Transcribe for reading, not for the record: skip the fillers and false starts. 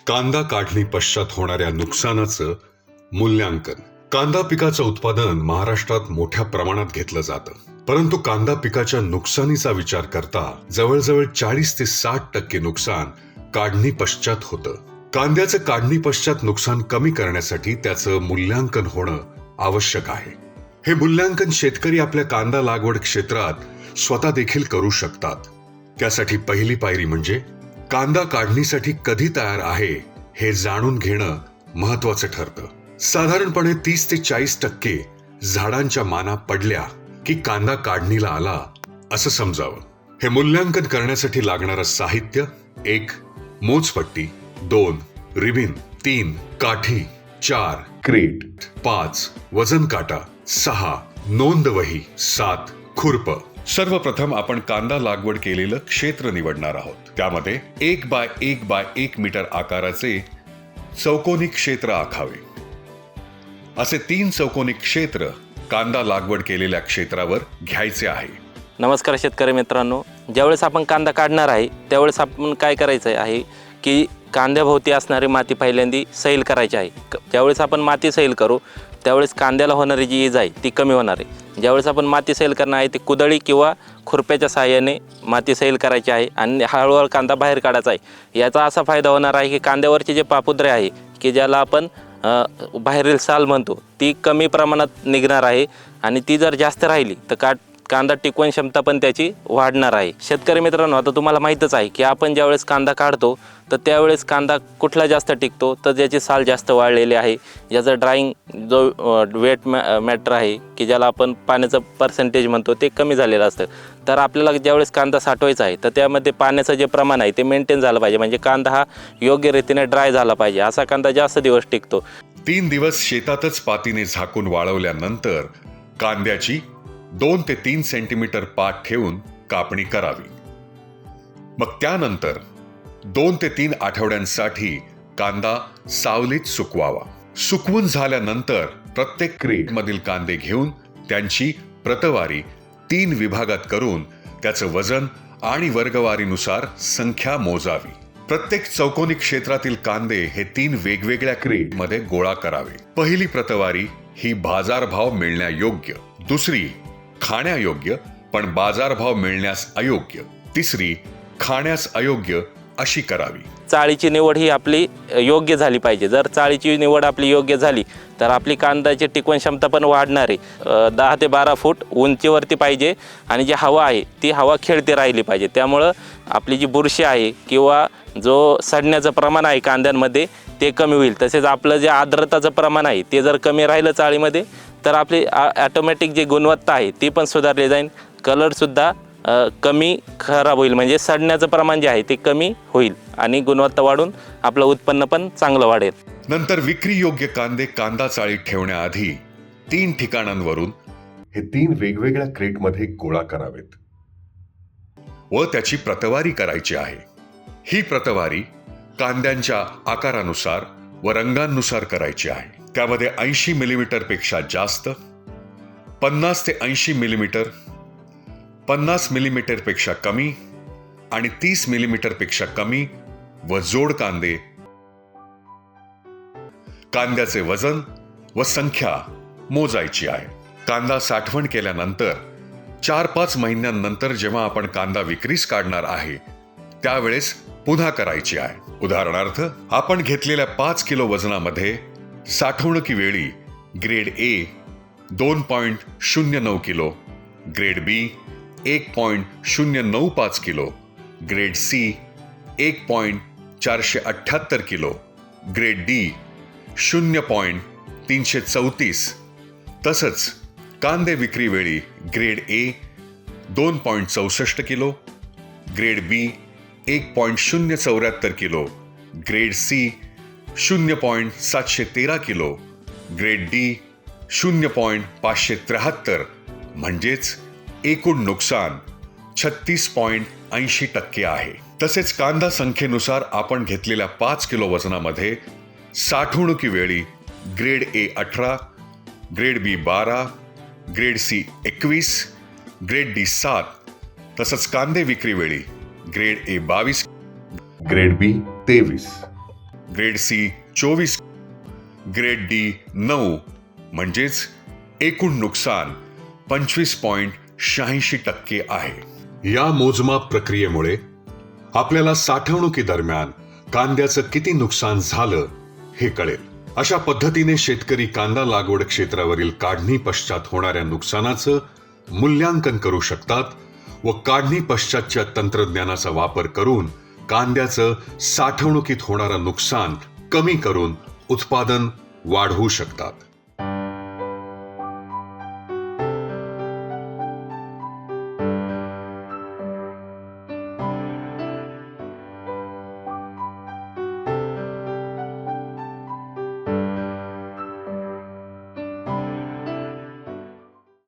कांदा काढणी पश्चात होणाऱ्या नुकसानाचं मूल्यांकन. कांदा पिकाचं उत्पादन महाराष्ट्रात मोठ्या प्रमाणात घेतलं जातं, परंतु कांदा पिकाच्या नुकसानीचा विचार करता जवळजवळ 40 ते 60% नुकसान काढणी पश्चात होतं. कांद्याचं काढणी पश्चात नुकसान कमी करण्यासाठी त्याचं मूल्यांकन होणं आवश्यक आहे. हे मूल्यांकन शेतकरी आपल्या कांदा लागवड क्षेत्रात स्वतः देखील करू शकतात. त्यासाठी पहिली पायरी म्हणजे कांदा काढणीसाठी कधी तयार आहे हे जाणून घेणं महत्वाचं ठरतं. साधारणपणे 30 ते 40% झाडांच्या माना पडल्या की कांदा काढणीला आला असं समजावं. हे मूल्यांकन करण्यासाठी लागणारं साहित्य: 1. मोजपट्टी, 2. रिबीन, 3. काठी, 4. क्रेट, 5. वजन काटा, 6. नोंदवही, 7. खुरप. सर्वप्रथम आपण कांदा लागवड केलेलं क्षेत्र निवडणार आहोत. त्यामध्ये 1 बाय 1 बाय 1 मीटर आकाराचे चौकोनी क्षेत्र आखावे. असे 3 चौकोनी क्षेत्र कांदा लागवड केलेल्या क्षेत्रावर घ्यायचे आहे. नमस्कार शेतकरी मित्रांनो, ज्यावेळेस आपण कांदा काढणार आहे त्यावेळेस आपण काय करायचं आहे की कांद्याभोवती असणारी माती पहिल्यांदा सैल करायची आहे. ज्यावेळेस आपण माती सैल करू त्यावेळेस कांद्याला होणारी जी इजा आहे ती कमी होणार आहे. ज्यावेळेस आपण माती सैल करणार आहे ती कुदळी किंवा खुरप्याच्या सहाय्याने माती सैल करायची आहे आणि हळूहळू कांदा बाहेर काढायचा आहे. याचा असा फायदा होणार आहे की कांद्यावरचे जे पापुद्रे आहे की ज्याला आपण बाहेरील साल म्हणतो ती कमी प्रमाणात निघणार आहे आणि ती जर जास्त राहिली तर कांदा टिकवण क्षमता पण त्याची वाढणार आहे. शेतकरी मित्रांनो, आता तुम्हाला माहीतच आहे की आपण ज्यावेळेस कांदा काढतो तर त्यावेळेस कांदा कुठला जास्त टिकतो तर ज्याची साल जास्त वाढलेली आहे, ज्याचं ड्राईंग जो वेट मॅटर आहे की ज्याला आपण पाण्याचं पर्सेंटेज म्हणतो ते कमी झालेलं असतं. तर आपल्याला ज्यावेळेस कांदा साठवायचा आहे तर त्यामध्ये पाण्याचं जे प्रमाण आहे ते मेंटेन झालं पाहिजे, म्हणजे कांदा हा योग्य रीतीने ड्राय झाला पाहिजे. असा कांदा जास्त दिवस टिकतो. 3 दिवस शेतातच पातीने झाकून वाळवल्यानंतर कांद्याची 2 ते 3 सेंटीमीटर पात ठेवून कापणी करावी. मग त्यानंतर 2 ते 3 आठवड्यांसाठी कांदा सावलीत सुकवावा. सुकवून झाल्यानंतर प्रत्येक क्रेटमधील कांदे घेऊन त्यांची प्रतवारी 3 विभागात करून त्याचं वजन आणि वर्गवारीनुसार संख्या मोजावी. प्रत्येक चौकोनी क्षेत्रातील कांदे हे 3 वेगवेगळ्या क्रेटमध्ये गोळा करावे. पहिली प्रतवारी ही बाजारभाव मिळण्यायोग्य, दुसरी खाण्यायोग्य पण बाजारभाव मिळण्यास अयोग्य, तिसरी खाण्यास अयोग्य अशी करावी. चाळीची निवड ही आपली योग्य झाली पाहिजे. जर चाळीची निवड आपली योग्य झाली तर आपली कांद्याची टिकवण क्षमता पण वाढणार आहे. 10 ते 12 फूट उंचीवरती पाहिजे आणि जी हवा आहे ती हवा खेळती राहिली पाहिजे. त्यामुळं आपली जी बुरशी आहे किंवा जो सडण्याचं प्रमाण आहे कांद्यांमध्ये ते कमी होईल. तसेच आपलं जे आर्द्रताचं प्रमाण आहे ते जर कमी राहिलं चाळीमध्ये तर आपली ॲटोमॅटिक जी गुणवत्ता आहे ती पण सुधारली जाईल. कलरसुद्धा कमी खराब होईल, म्हणजे सडण्याचं प्रमाण जे आहे ते कमी होईल आणि गुणवत्ता वाढून आपलं उत्पन्न पण चांगलं वाढेल. नंतर विक्री योग्य कांदे कांदा चाळीत ठेवण्याआधी 3 ठिकाणांवरून हे 3 वेगवेगळ्या क्रेटमध्ये गोळा करावेत व त्याची प्रतवारी करायची आहे. ही प्रतवारी कांद्यांच्या आकारानुसार व रंगांनुसार करायची आहे. त्यामध्ये 80 मिलीमीटर पेक्षा जास्त, 50 ते 80 मिलीमीटर, 50 मिलीमीटर पेक्षा कमी आणि 30 मिलीमीटर पेक्षा कमी व जोड कांदे. कांद्याचे वजन व संख्या मोजायची आहे. कांदा साठवण केल्यानंतर 4-5 महिन्यांनंतर जेव्हा आपण कांदा विक्रीस काढणार आहे त्यावेळेस पुन्हा करायची आहे. उदाहरणार्थ, आपण घेतलेल्या 5 किलो वजनामध्ये साठवणुकीवेळी grade A 2.09 kilo, grade B 1.095 kilo, grade C 1.478 kilo, grade D 0.334, तसंच कांदे विक्रीवेळी grade A 2.64 kilo, grade B 1.074 kilo, grade C 0.713 kilo, grade D 0.573, म्हणजेच एकूण नुकसान 36.80% आहे. तसेच कांदा संख्येनुसार आपण घेतलेल्या 5 किलो वजनामध्ये साठवणुकीवेळी grade A 18, grade B 12, grade C 21, grade D 7, तसंच कांदे विक्रीवेळी grade A 22, grade B 23, grade C 24, grade D 9, म्हणजेच एकूण नुकसान 25.86% आहे. या मोजमाप प्रक्रियेमुळे आपल्याला साठवणुकीदरम्यान कांद्याचं किती नुकसान झालं हे कळेल. अशा पद्धतीने शेतकरी कांदा लागवड क्षेत्रावरील काढणी पश्चात होणाऱ्या नुकसानाचं मूल्यांकन करू शकतात व काढणी पश्चातच्या तंत्रज्ञानाचा वापर करून कांद्याचं साठवणुकीत होणारं नुकसान कमी करून उत्पादन वाढवू शकतात.